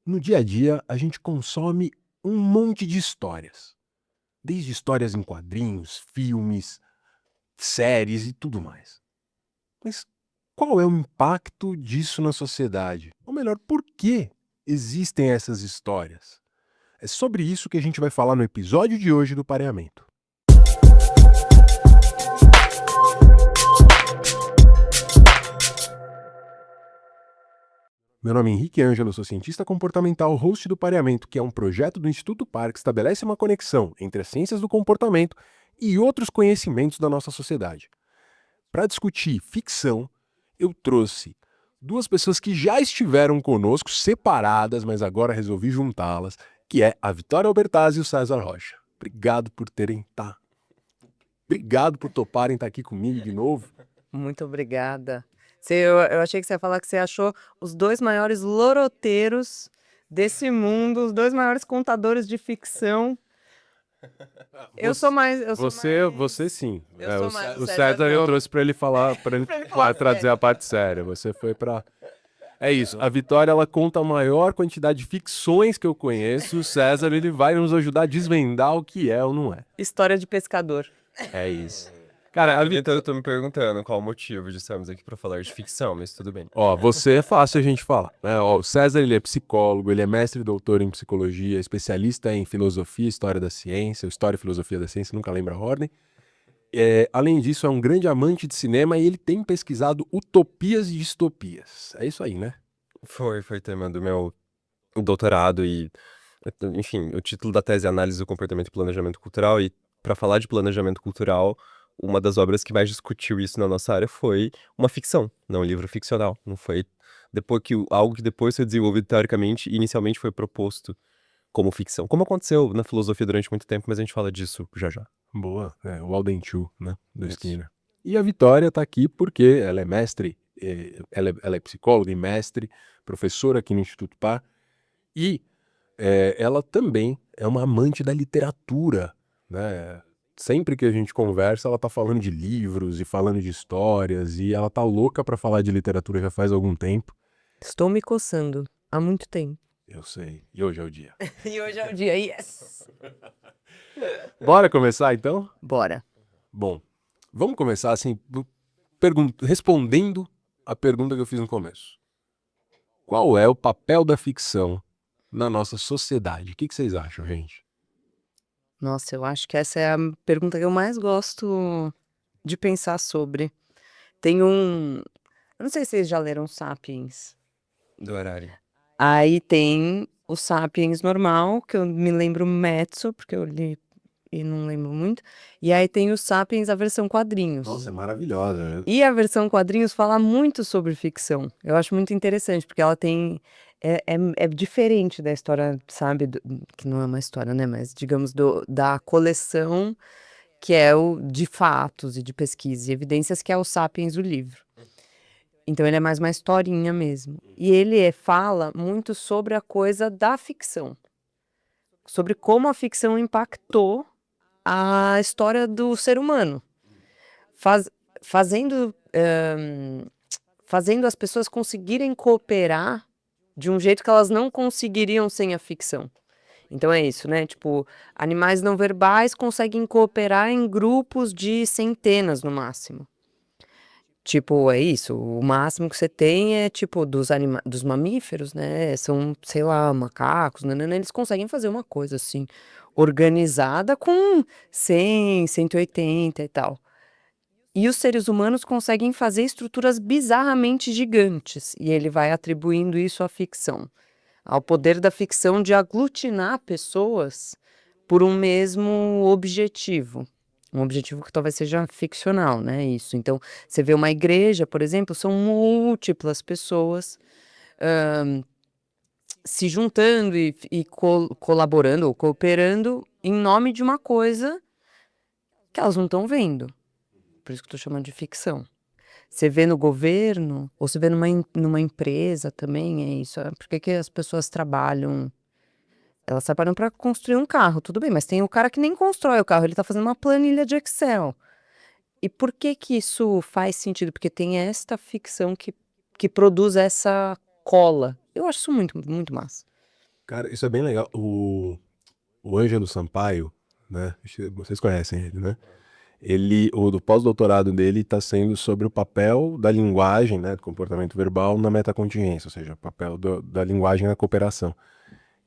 No dia a dia, a gente consome um monte de histórias. Desde histórias em quadrinhos, filmes, séries e tudo mais. Mas qual é o impacto disso na sociedade? Ou melhor, por que existem essas histórias? É sobre isso que a gente vai falar no episódio de hoje do Pareamento. Meu nome é Henrique Ângelo, eu sou cientista comportamental, host do Pareamento, que é um projeto do Instituto Par que estabelece uma conexão entre as ciências do comportamento e outros conhecimentos da nossa sociedade. Para discutir ficção, eu trouxe duas pessoas que já estiveram conosco, separadas, mas agora resolvi juntá-las, que é a Vitória Albertazzi e o César Rocha. Obrigado por toparem estar aqui comigo de novo. Muito obrigada. Eu achei que você ia falar que você achou os dois maiores loroteiros desse mundo, os dois maiores contadores de ficção. Eu sou mais. Você sim. Eu sou mais. O César eu não. trouxe para ele falar, para ele Pra ele falar trazer sério. a parte séria. Você foi para. É isso. A Vitória ela conta a maior quantidade de ficções que eu conheço. O César ele vai nos ajudar a desvendar o que é ou não é. História de pescador. É isso. Cara, a Então eu tô me perguntando qual o motivo de estarmos aqui pra falar de ficção, mas tudo bem. Ó, você é fácil a gente falar, né? Ó, o César, ele é psicólogo, ele é mestre e doutor em psicologia, especialista em filosofia, história da ciência, história e filosofia da ciência, nunca lembro a ordem. Além disso, é um grande amante de cinema e ele tem pesquisado utopias e distopias. É isso aí, né? Foi tema do meu doutorado e, enfim, o título da tese é Análise do Comportamento e Planejamento Cultural e pra falar de planejamento cultural, uma das obras que mais discutiu isso na nossa área foi uma ficção, não um livro ficcional. Não foi algo que depois foi desenvolvido teoricamente e inicialmente foi proposto como ficção. Como aconteceu na filosofia durante muito tempo, mas a gente fala disso já já. Boa, o Alden Chu, né, do Isso. Skinner. E a Vitória tá aqui porque ela é mestre, ela é psicóloga e mestre, professora aqui no Instituto Par, e ela também é uma amante da literatura, né? Sempre que a gente conversa, ela tá falando de livros e falando de histórias, e ela tá louca pra falar de literatura já faz algum tempo. Estou me coçando há muito tempo. Eu sei, e hoje é o dia. E hoje é o dia, yes! Bora começar então? Bora. Bom, vamos começar assim, respondendo a pergunta que eu fiz no começo. Qual é o papel da ficção na nossa sociedade? O que vocês acham, gente? Nossa, eu acho que essa é a pergunta que eu mais gosto de pensar sobre. Tem um. Eu não sei se vocês já leram Sapiens. Do horário. Aí tem o Sapiens normal, que eu me lembro Mezzo, porque eu li e não lembro muito. E aí tem o Sapiens, a versão quadrinhos. Nossa, é maravilhosa, né? E a versão quadrinhos fala muito sobre ficção. Eu acho muito interessante, porque ela tem. É diferente da história, sabe? Que não é uma história, né? Mas, digamos, da coleção que é o de fatos e de pesquisa e evidências, que é o Sapiens, o livro. Então ele é mais uma historinha mesmo. E ele fala muito sobre a coisa da ficção. Sobre como a ficção impactou a história do ser humano. Fazendo as pessoas conseguirem cooperar de um jeito que elas não conseguiriam sem a ficção. Então é isso, né? Tipo, animais não verbais conseguem cooperar em grupos de centenas no máximo. Tipo, é isso. O máximo que você tem é, tipo, dos mamíferos, né? São, sei lá, macacos, nanana, eles conseguem fazer uma coisa assim, organizada com 100, 180 e tal. E os seres humanos conseguem fazer estruturas bizarramente gigantes. E ele vai atribuindo isso à ficção. Ao poder da ficção de aglutinar pessoas por um mesmo objetivo. Um objetivo que talvez seja ficcional, né? Isso. Então, você vê uma igreja, por exemplo, são múltiplas pessoas se juntando e colaborando ou cooperando em nome de uma coisa que elas não estão vendo. Por isso que eu estou chamando de ficção. Você vê no governo, ou você vê numa empresa também, é isso. Por que as pessoas trabalham? Elas trabalham para construir um carro, tudo bem, mas tem o cara que nem constrói o carro, ele está fazendo uma planilha de Excel. E por que isso faz sentido? Porque tem esta ficção que produz essa cola. Eu acho isso muito, muito massa. Cara, isso é bem legal. O Ângelo Sampaio, né? Vocês conhecem ele, né? O do pós-doutorado dele está sendo sobre o papel da linguagem, né, do comportamento verbal na metacontingência, ou seja, o papel da linguagem na cooperação.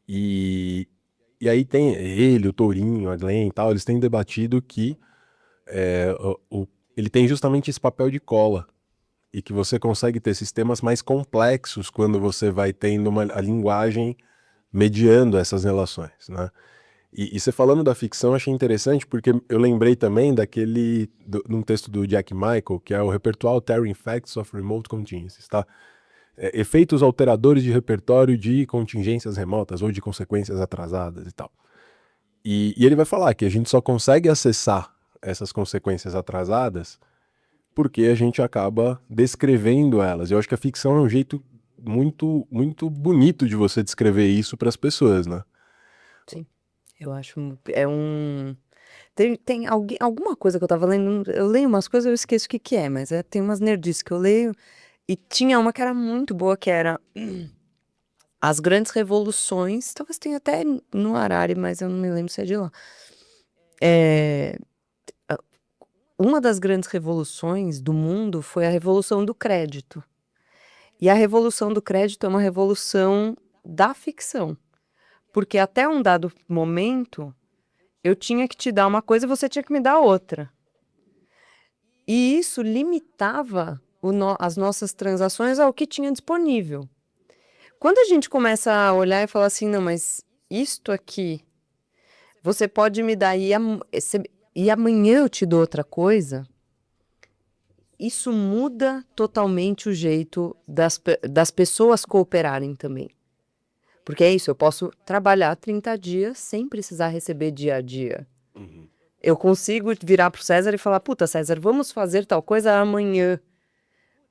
E, e aí tem ele, o Tourinho, a Glenn e tal, eles têm debatido que ele tem justamente esse papel de cola e que você consegue ter sistemas mais complexos quando você vai tendo a linguagem mediando essas relações, né? E você falando da ficção, eu achei interessante porque eu lembrei também num texto do Jack Michael, que é o Repertoire Altering Effects of Remote Contingencies, tá? Efeitos alteradores de repertório de contingências remotas ou de consequências atrasadas e tal. E ele vai falar que a gente só consegue acessar essas consequências atrasadas porque a gente acaba descrevendo elas. Eu acho que a ficção é um jeito muito, muito bonito de você descrever isso para as pessoas, né? Sim, eu acho. É um. Tem alguma coisa que eu tava lendo. Eu leio umas coisas, eu esqueço o que que é, mas tem umas nerdices que eu leio. E tinha uma que era muito boa, que era As Grandes Revoluções. Talvez tenha até no Harari, mas eu não me lembro se é de lá. É, a- uma das grandes revoluções do mundo foi a Revolução do Crédito. E a Revolução do Crédito é uma revolução da ficção. Porque até um dado momento, eu tinha que te dar uma coisa e você tinha que me dar outra. E isso limitava as nossas transações ao que tinha disponível. Quando a gente começa a olhar e falar assim, não, mas isto aqui, você pode me dar e amanhã eu te dou outra coisa, isso muda totalmente o jeito das pessoas cooperarem também. Porque é isso, eu posso trabalhar 30 dias sem precisar receber dia a dia. Eu consigo virar pro César e falar, puta, César, vamos fazer tal coisa amanhã.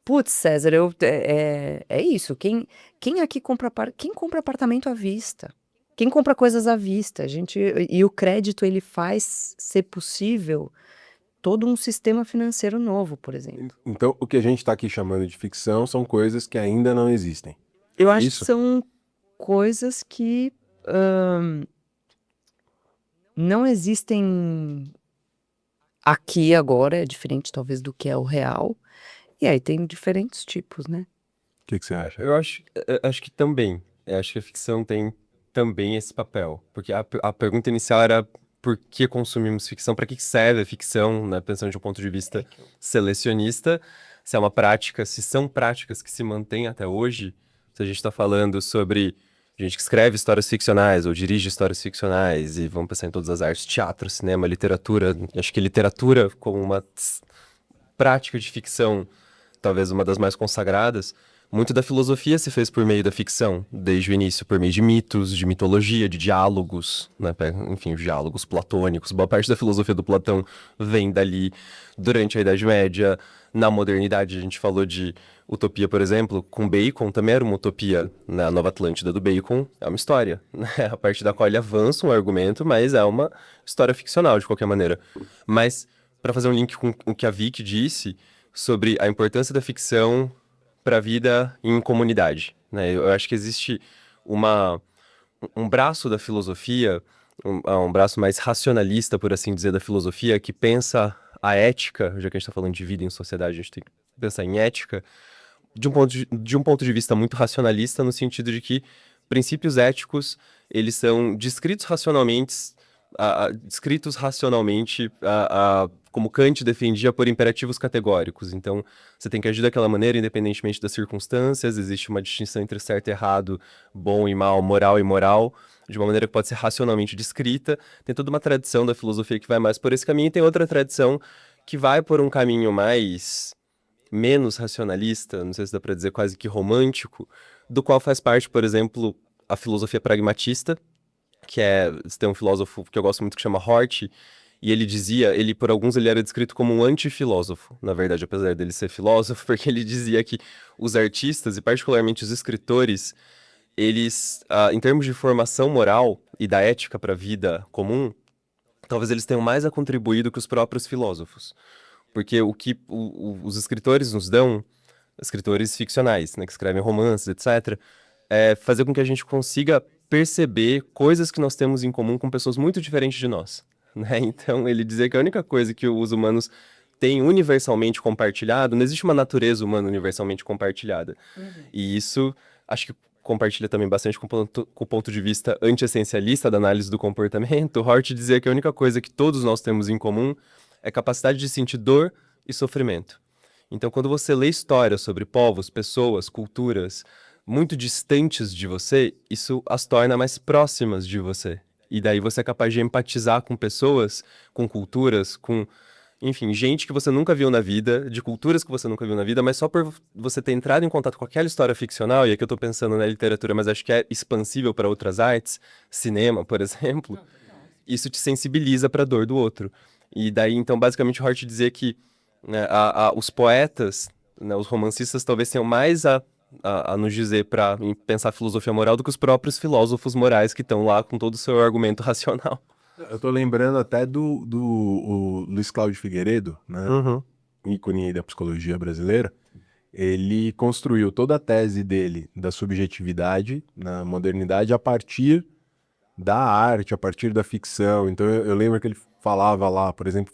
Putz, César, é isso. Quem aqui quem compra apartamento à vista? Quem compra coisas à vista? E o crédito, ele faz ser possível todo um sistema financeiro novo, por exemplo. Então, o que a gente está aqui chamando de ficção são coisas que ainda não existem. Eu É acho que isso? são coisas que não existem aqui agora, é diferente talvez do que é o real. E aí tem diferentes tipos, né? O que você acha? Eu acho que também. Eu acho que a ficção tem também esse papel. Porque a pergunta inicial era por que consumimos ficção, para que serve a ficção, né? Pensando de um ponto de vista selecionista, se é uma prática, se são práticas que se mantêm até hoje, se a gente está falando sobre gente que escreve histórias ficcionais ou dirige histórias ficcionais, e vamos pensar em todas as artes, teatro, cinema, literatura. Acho que literatura como uma prática de ficção, talvez uma das mais consagradas, muito da filosofia se fez por meio da ficção, desde o início, por meio de mitos, de mitologia, de diálogos, né? Enfim, os diálogos platônicos. Boa parte da filosofia do Platão vem dali. Durante a Idade Média, na modernidade, a gente falou de utopia, por exemplo, com Bacon também era uma utopia. Na Nova Atlântida do Bacon é uma história, né? A partir da qual ele avança um argumento, mas é uma história ficcional, de qualquer maneira. Mas, para fazer um link com o que a Vicky disse sobre a importância da ficção para a vida em comunidade, né? Eu acho que existe uma, um braço da filosofia, um braço mais racionalista, por assim dizer, da filosofia, que pensa a ética, já que a gente está falando de vida em sociedade, a gente tem que pensar em ética, de um ponto de vista muito racionalista, no sentido de que princípios éticos, eles são descritos racionalmente, como Kant defendia, por imperativos categóricos. Então, você tem que agir daquela maneira, independentemente das circunstâncias, existe uma distinção entre certo e errado, bom e mal, moral e moral, de uma maneira que pode ser racionalmente descrita. Tem toda uma tradição da filosofia que vai mais por esse caminho, e tem outra tradição que vai por um caminho menos racionalista, não sei se dá para dizer quase que romântico, do qual faz parte, por exemplo, a filosofia pragmatista, que tem um filósofo que eu gosto muito que chama Hort, e ele dizia, por alguns ele era descrito como um antifilósofo, na verdade, apesar dele ser filósofo, porque ele dizia que os artistas, e particularmente os escritores, eles, em termos de formação moral e da ética para a vida comum, talvez eles tenham mais a contribuir do que os próprios filósofos. Porque o que os escritores nos dão, escritores ficcionais, né, que escrevem romances, etc., é fazer com que a gente consiga perceber coisas que nós temos em comum com pessoas muito diferentes de nós, né? Então, ele dizia que a única coisa que os humanos têm universalmente compartilhado, não existe uma natureza humana universalmente compartilhada. E isso, acho que compartilha também bastante com o ponto de vista anti-essencialista da análise do comportamento. Hort dizia que a única coisa que todos nós temos em comum é a capacidade de sentir dor e sofrimento. Então, quando você lê histórias sobre povos, pessoas, culturas muito distantes de você, isso as torna mais próximas de você. E daí você é capaz de empatizar com pessoas, com culturas, com, enfim, gente que você nunca viu na vida, de culturas que você nunca viu na vida, mas só por você ter entrado em contato com aquela história ficcional, e aqui eu tô pensando na literatura, mas acho que é expansível para outras artes, cinema, por exemplo, isso te sensibiliza para a dor do outro. E daí, então, basicamente, o Hort dizia que, né, os poetas, né, os romancistas talvez tenham mais a nos dizer para pensar filosofia moral do que os próprios filósofos morais que estão lá com todo o seu argumento racional. Eu tô lembrando até o Luiz Cláudio Figueiredo, né? Ícone aí da psicologia brasileira. Ele construiu toda a tese dele da subjetividade na modernidade a partir da arte, a partir da ficção. Então eu lembro que ele falava lá, por exemplo,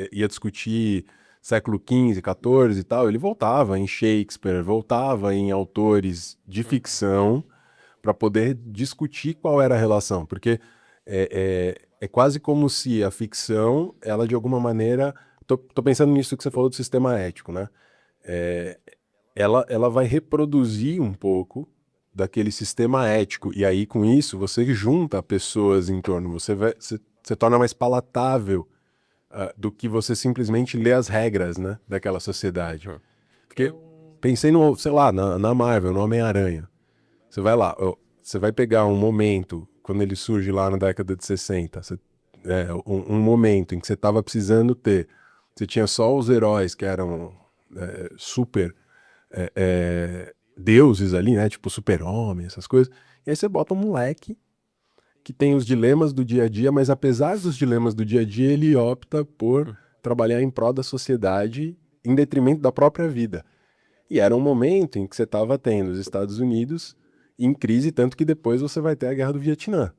ia discutir século XV, XIV e tal, ele voltava em Shakespeare, voltava em autores de ficção para poder discutir qual era a relação, porque é quase como se a ficção, ela de alguma maneira, tô pensando nisso que você falou do sistema ético, né? Ela vai reproduzir um pouco daquele sistema ético, e aí com isso você junta pessoas em torno, você torna mais palatável do que você simplesmente ler as regras, né, daquela sociedade. Porque pensei no, sei lá, na Marvel, no Homem-Aranha. Você vai lá, você vai pegar um momento, quando ele surge lá na década de 60, um momento em que você estava precisando ter, você tinha só os heróis que eram super deuses ali, né, tipo super-homem, essas coisas, e aí você bota um moleque que tem os dilemas do dia a dia, mas apesar dos dilemas do dia a dia, ele opta por trabalhar em prol da sociedade em detrimento da própria vida. E era um momento em que você estava tendo os Estados Unidos em crise, tanto que depois você vai ter a Guerra do Vietnã.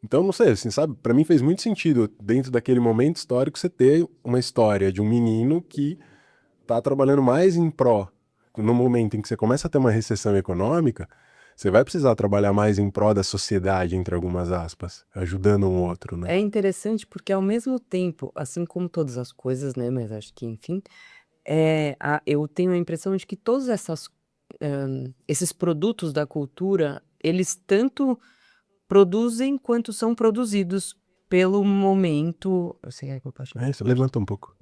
Então, não sei, assim, sabe? Para mim fez muito sentido, dentro daquele momento histórico, você ter uma história de um menino que está trabalhando mais em pró. No momento em que você começa a ter uma recessão econômica, você vai precisar trabalhar mais em prol da sociedade, entre algumas aspas, ajudando um outro, né? É interessante porque, ao mesmo tempo, assim como todas as coisas, né, mas acho que, enfim, eu tenho a impressão de que todos esses produtos da cultura, eles tanto produzem quanto são produzidos pelo momento. Você quer que eu passe? Você levanta um pouco.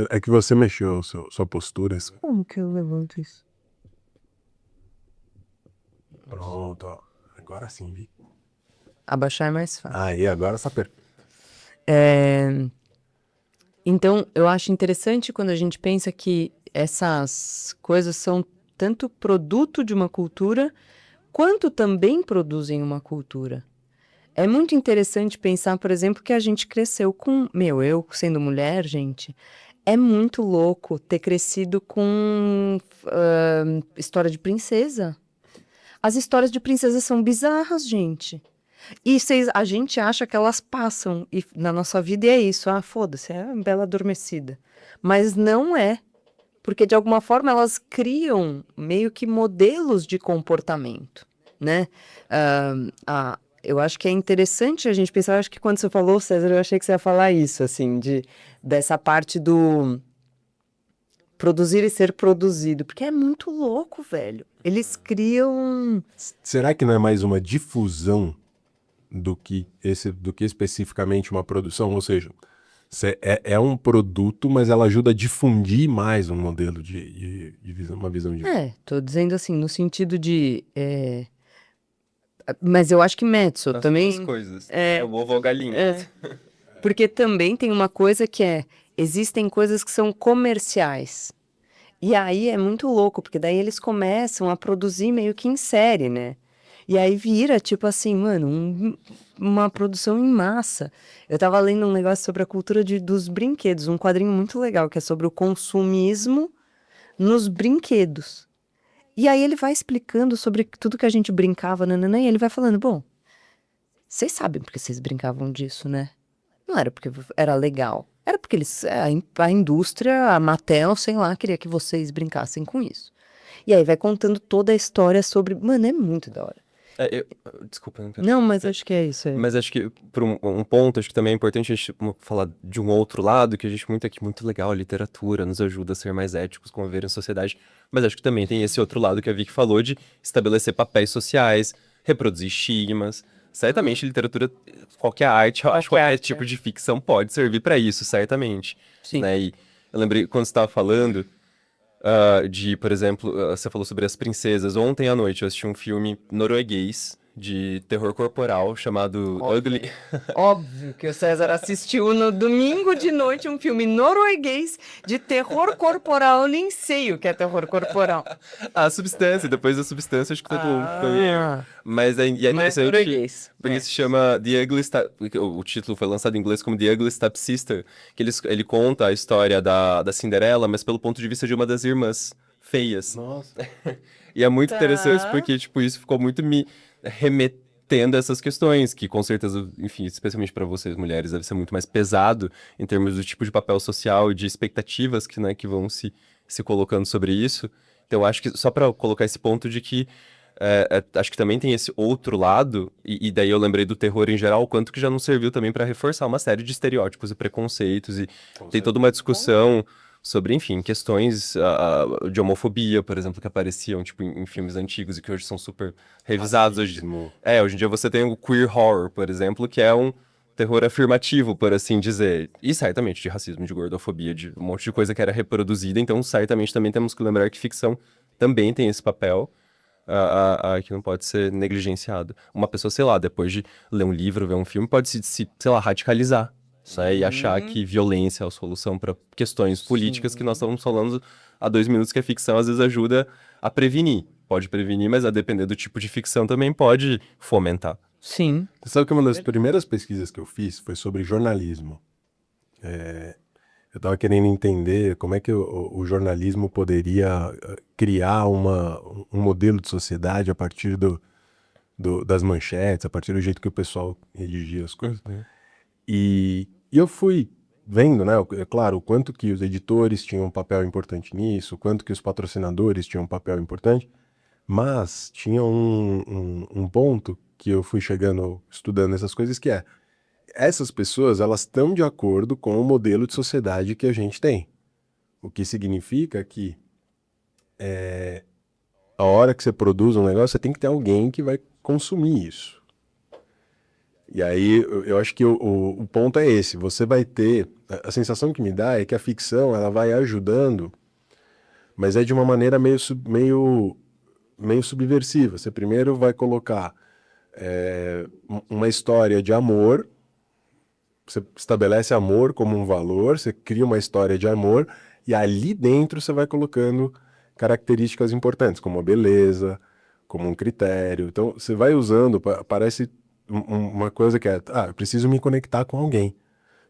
É que você mexeu sua postura. Como que eu levanto isso? Pronto, ó. Agora sim, vi. Abaixar é mais fácil. Aí, agora essa Então, eu acho interessante quando a gente pensa que essas coisas são tanto produto de uma cultura, quanto também produzem uma cultura. É muito interessante pensar, por exemplo, que a gente cresceu com... eu sendo mulher, gente, é muito louco ter crescido com história de princesa. As histórias de princesa são bizarras, gente. E a gente acha que elas passam na nossa vida e é isso. Foda-se, é uma bela adormecida. Mas não é. Porque, de alguma forma, elas criam meio que modelos de comportamento, né? Eu acho que é interessante a gente pensar. Eu acho que quando você falou, César, eu achei que você ia falar isso, assim, dessa parte do produzir e ser produzido. Porque é muito louco, velho. Eles criam... Será que não é mais uma difusão do que especificamente uma produção? Ou seja, é um produto, mas ela ajuda a difundir mais um modelo de visão, uma visão de... tô dizendo assim, no sentido de... Mas eu acho que Metso As também... duas coisas. É o ovo ou a galinha. Porque também tem uma coisa que existem coisas que são comerciais. E aí é muito louco, porque daí eles começam a produzir meio que em série, né? E aí vira, tipo assim, mano, uma produção em massa. Eu tava lendo um negócio sobre a cultura dos brinquedos, um quadrinho muito legal, que é sobre o consumismo nos brinquedos. E aí ele vai explicando sobre tudo que a gente brincava, nananã, e ele vai falando, bom, vocês sabem porque vocês brincavam disso, né? Não era porque era legal. Era porque a indústria, a Mattel, sei lá, queria que vocês brincassem com isso. E aí vai contando toda a história sobre... Mano, é muito da hora. Desculpa, não quero... Não, mas acho que é isso. Mas acho que, por um ponto, acho que também é importante a gente falar de um outro lado, que a gente muito aqui, muito legal, a literatura nos ajuda a ser mais éticos, conviver em sociedade, mas acho que também tem esse outro lado que a Vicky falou de estabelecer papéis sociais, reproduzir estigmas. Certamente, literatura, qualquer arte, eu acho que qualquer tipo de ficção pode servir para isso, certamente. Sim. Né? E eu lembrei, quando você estava falando... por exemplo, você falou sobre as princesas. Ontem à noite eu assisti um filme norueguês de terror corporal chamado Ugly. Óbvio que o César assistiu no domingo de noite um filme norueguês de terror corporal. Eu nem sei o que é terror corporal. A Substância, depois da Substância, acho que foi também. Mas é interessante, norueguês. porque se chama The Ugly o título foi lançado em inglês como The Ugly Stepsister, que ele conta a história da Cinderela, mas pelo ponto de vista de uma das irmãs feias. Nossa. E é muito Tá. interessante porque, tipo, isso ficou muito me remetendo a essas questões, que com certeza, enfim, especialmente para vocês mulheres, deve ser muito mais pesado em termos do tipo de papel social e de expectativas que, né, que vão se colocando sobre isso. Então, eu acho que, só para colocar esse ponto de que acho que também tem esse outro lado, e daí eu lembrei do terror em geral, o quanto que já não serviu também para reforçar uma série de estereótipos e preconceitos, e tem toda uma discussão sobre, enfim, questões de homofobia, por exemplo, que apareciam, tipo, em filmes antigos e que hoje são super revisados. Hoje em dia você tem o queer horror, por exemplo, que é um terror afirmativo, por assim dizer. E certamente de racismo, de gordofobia, de um monte de coisa que era reproduzida. Então, certamente também temos que lembrar que ficção também tem esse papel que não pode ser negligenciado. Uma pessoa, sei lá, depois de ler um livro, ver um filme, pode sei lá, radicalizar. E achar que violência é a solução para questões políticas que nós estamos falando há 2 minutos, que a ficção às vezes ajuda a prevenir. Pode prevenir, mas a depender do tipo de ficção também pode fomentar. Sim. Você sabe que uma das primeiras pesquisas que eu fiz foi sobre jornalismo. Eu estava querendo entender como é que o jornalismo poderia criar um modelo de sociedade a partir das manchetes, a partir do jeito que o pessoal redigia as coisas. E eu fui vendo, né, é claro, o quanto que os editores tinham um papel importante nisso, o quanto que os patrocinadores tinham um papel importante, mas tinha um ponto que eu fui chegando, estudando essas coisas, que essas pessoas, elas estão de acordo com o modelo de sociedade que a gente tem. O que significa que a hora que você produz um negócio, você tem que ter alguém que vai consumir isso. E aí, eu acho que o ponto é esse. Você vai ter... A sensação que me dá é que a ficção, ela vai ajudando, mas é de uma maneira meio subversiva. Você primeiro vai colocar uma história de amor, você estabelece amor como um valor, você cria uma história de amor, e ali dentro você vai colocando características importantes, como a beleza, como um critério. Então, você vai usando, parece uma coisa que eu preciso me conectar com alguém.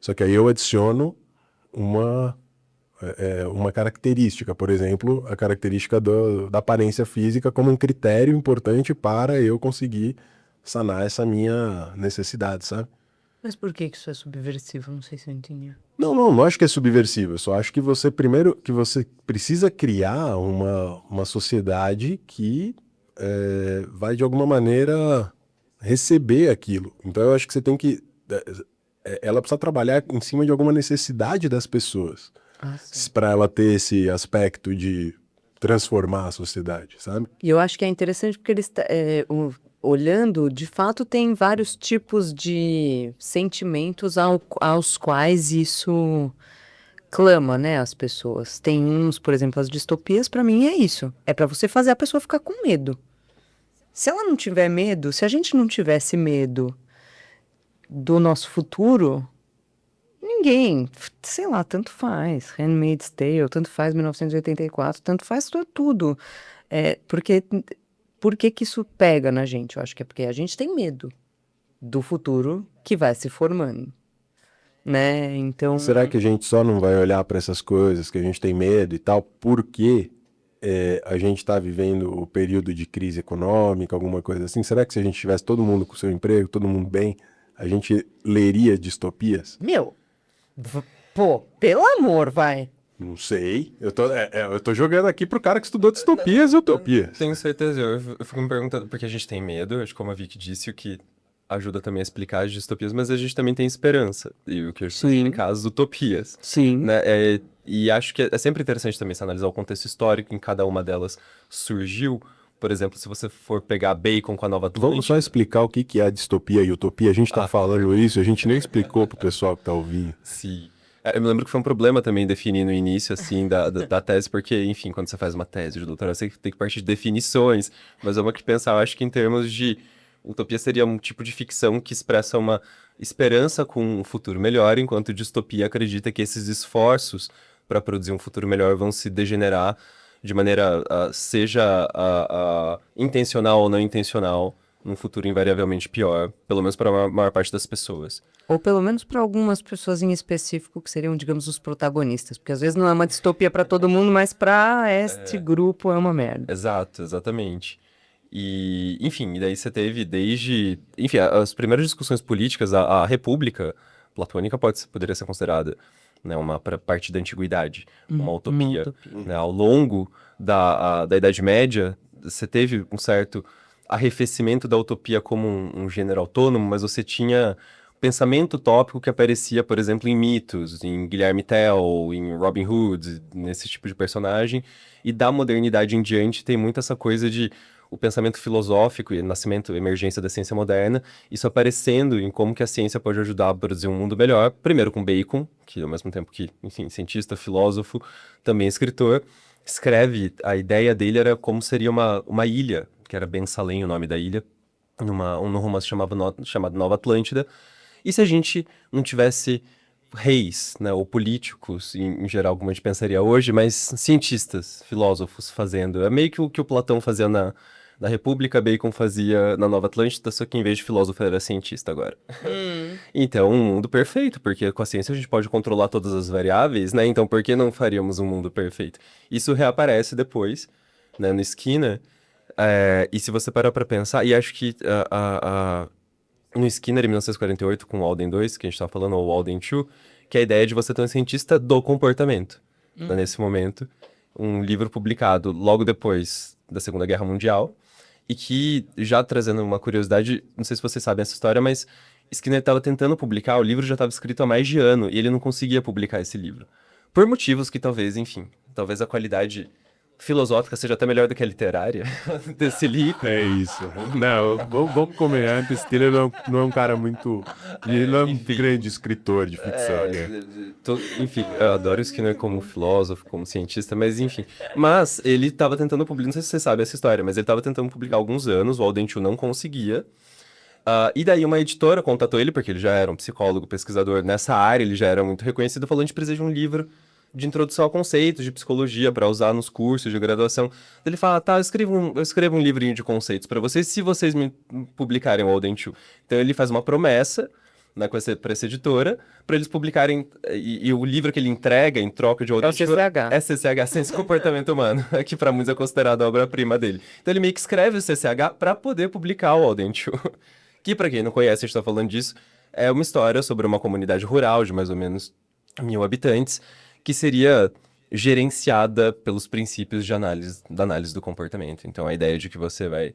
Só que aí eu adiciono uma característica, por exemplo, a característica da aparência física como um critério importante para eu conseguir sanar essa minha necessidade, sabe? Mas por que isso é subversivo? Não sei se eu entendi. Não acho que é subversivo. Eu só acho que você precisa criar uma sociedade que vai de alguma maneira receber aquilo. Então eu acho que você tem que... ela precisa trabalhar em cima de alguma necessidade das pessoas para ela ter esse aspecto de transformar a sociedade, sabe? E eu acho que é interessante porque eles olhando, de fato, tem vários tipos de sentimentos aos quais isso clama, né, as pessoas. Tem uns, por exemplo, as distopias, pra mim é isso. É pra você fazer a pessoa ficar com medo. Se ela não tiver medo, se a gente não tivesse medo do nosso futuro, ninguém, sei lá, tanto faz. Handmaid's Tale, tanto faz 1984, tanto faz tudo. Porque... Por que que isso pega na gente? Eu acho que é porque a gente tem medo do futuro que vai se formando, né? Então... Será que a gente só não vai olhar para essas coisas, que a gente tem medo e tal, porque a gente está vivendo o período de crise econômica, alguma coisa assim? Será que se a gente tivesse todo mundo com seu emprego, todo mundo bem, a gente leria distopias? Meu, pô, pelo amor, vai. Não sei. Eu tô jogando aqui pro cara que estudou distopias e utopias. Tenho certeza, eu fico me perguntando, porque a gente tem medo, acho que como a Vicky disse, o que ajuda também a explicar as distopias, mas a gente também tem esperança, e o que eu Sim. explicar as utopias, Sim. né? E acho que é sempre interessante também se analisar o contexto histórico em cada uma delas surgiu. Por exemplo, se você for pegar Bacon com a Nova Vamos só Atlântida. explicar o que que é distopia e utopia. A gente tá Ah. falando isso, a gente nem explicou pro pessoal que tá ouvindo. Sim. Eu me lembro que foi um problema também definir no início, assim, da tese, porque, enfim, quando você faz uma tese de doutorado, você tem que partir de definições, mas vamos aqui pensar, eu acho que em termos de utopia seria um tipo de ficção que expressa uma esperança com um futuro melhor, enquanto distopia acredita que esses esforços para produzir um futuro melhor vão se degenerar de maneira, seja intencional ou não intencional, num futuro invariavelmente pior, pelo menos para a maior parte das pessoas. Ou pelo menos para algumas pessoas em específico que seriam, digamos, os protagonistas. Porque às vezes não é uma distopia para todo mundo, mas para este grupo é uma merda. Exato, exatamente. E, enfim, e daí você teve desde... Enfim, as primeiras discussões políticas, a República Platônica poderia ser considerada, né, uma parte da antiguidade, uma utopia. Né? Ao longo da Idade Média, você teve um certo arrefecimento da utopia como um gênero autônomo, mas você tinha pensamento utópico que aparecia, por exemplo, em mitos, em Guilherme Tell, em Robin Hood, nesse tipo de personagem. E da modernidade em diante tem muito essa coisa de o pensamento filosófico e nascimento, emergência da ciência moderna, isso aparecendo em como que a ciência pode ajudar a produzir um mundo melhor, primeiro com Bacon, que ao mesmo tempo que, enfim, cientista, filósofo, também escritor, escreve, a ideia dele era como seria uma ilha, que era Ben Salem o nome da ilha, num romance chamado Nova Atlântida, e se a gente não tivesse reis, né, ou políticos, em geral, como a gente pensaria hoje, mas cientistas, filósofos fazendo. É meio que o Platão fazia na República, Bacon fazia na Nova Atlântida, só que em vez de filósofo era cientista agora. Então, um mundo perfeito, porque com a ciência a gente pode controlar todas as variáveis, né? Então, por que não faríamos um mundo perfeito? Isso reaparece depois, né, no Skinner. E se você parar pra pensar, e acho que no Skinner, em 1948, com o Walden 2, que a gente tava falando, ou Walden 2, que é a ideia de você ter um cientista do comportamento, né, nesse momento. Um livro publicado logo depois da Segunda Guerra Mundial, e que, já trazendo uma curiosidade, não sei se vocês sabem essa história, mas Skinner estava tentando publicar, o livro já estava escrito há mais de ano, e ele não conseguia publicar esse livro. Por motivos que talvez, enfim, talvez a qualidade filosófica seja até melhor do que a literária desse livro. É isso. Não, vamos combinar, Skinner não é um cara muito... Ele não é um grande escritor de ficção, né? Enfim, eu adoro o Skinner como filósofo, como cientista, mas enfim. Mas ele estava tentando publicar, não sei se você sabe essa história, mas ele estava tentando publicar há alguns anos, o Walden 2 não conseguia. E daí uma editora contatou ele, porque ele já era um psicólogo, pesquisador nessa área, ele já era muito reconhecido, falando: a gente precisa de um livro de introdução a conceitos de psicologia para usar nos cursos de graduação. Ele fala: tá, eu escrevo um livrinho de conceitos para vocês, se vocês me publicarem o Walden 2. Então ele faz uma promessa, né, para essa editora, para eles publicarem, e o livro que ele entrega em troca de Walden 2 é CCH, Ciência e Comportamento Humano, que para muitos é considerado a obra-prima dele. Então ele meio que escreve o CCH para poder publicar o Walden 2. Que, para quem não conhece, a gente tá falando disso, é uma história sobre uma comunidade rural de mais ou menos 1.000 habitantes, que seria gerenciada pelos princípios da análise do comportamento. Então, a ideia de que você vai,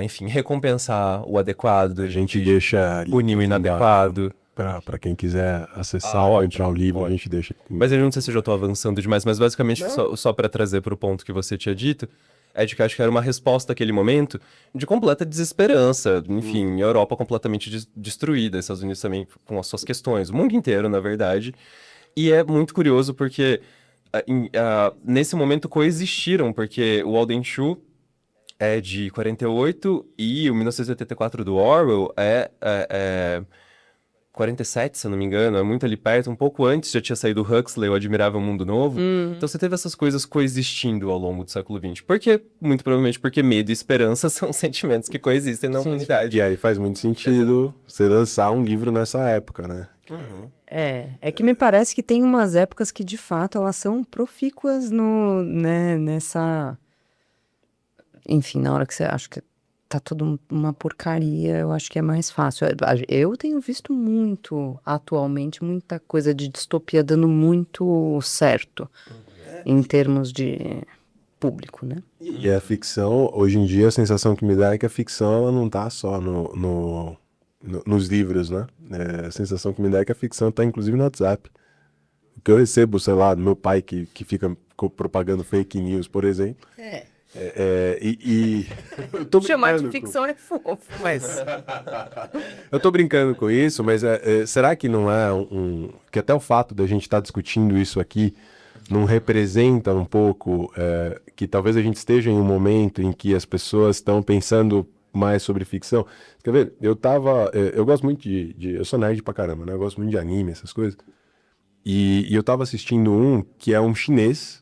enfim, recompensar o adequado, A gente deixa... punir o inadequado. Para quem quiser acessar ou entrar no livro, a gente deixa... Mas eu não sei se eu já estou avançando demais, mas basicamente, só para trazer para o ponto que você tinha dito, é de que acho que era uma resposta àquele momento de completa desesperança. Enfim, a Europa completamente destruída, Estados Unidos também com as suas questões, o mundo inteiro, na verdade. E é muito curioso porque nesse momento coexistiram, porque o Walden 2 é de 48 e o 1984 do Orwell é 47, se eu não me engano, é muito ali perto, um pouco antes já tinha saído o Huxley, o Admirável Mundo Novo. Então você teve essas coisas coexistindo ao longo do século XX. Muito provavelmente porque medo e esperança são sentimentos que coexistem na humanidade. E aí faz muito sentido você lançar um livro nessa época, né? É que me parece que tem umas épocas que, de fato, elas são profícuas nessa... Enfim, na hora que você acha que tá tudo uma porcaria, eu acho que é mais fácil. Eu tenho visto muito, atualmente, muita coisa de distopia dando muito certo, em termos de público, né? E a ficção, hoje em dia, a sensação que me dá é que a ficção ela não tá só nos livros, né? A sensação que me dá é que a ficção tá inclusive no WhatsApp. O que eu recebo, sei lá, do meu pai que fica propagando fake news, por exemplo. Eu tô Chamar de brincando ficção é fofo, mas... eu tô brincando com isso, mas será que não é que até o fato da gente estar discutindo isso aqui não representa um pouco que talvez a gente esteja em um momento em que as pessoas estão pensando mais sobre ficção? Quer ver? Eu gosto muito eu sou nerd pra caramba, né? Eu gosto muito de anime, essas coisas. E eu tava assistindo um que é um chinês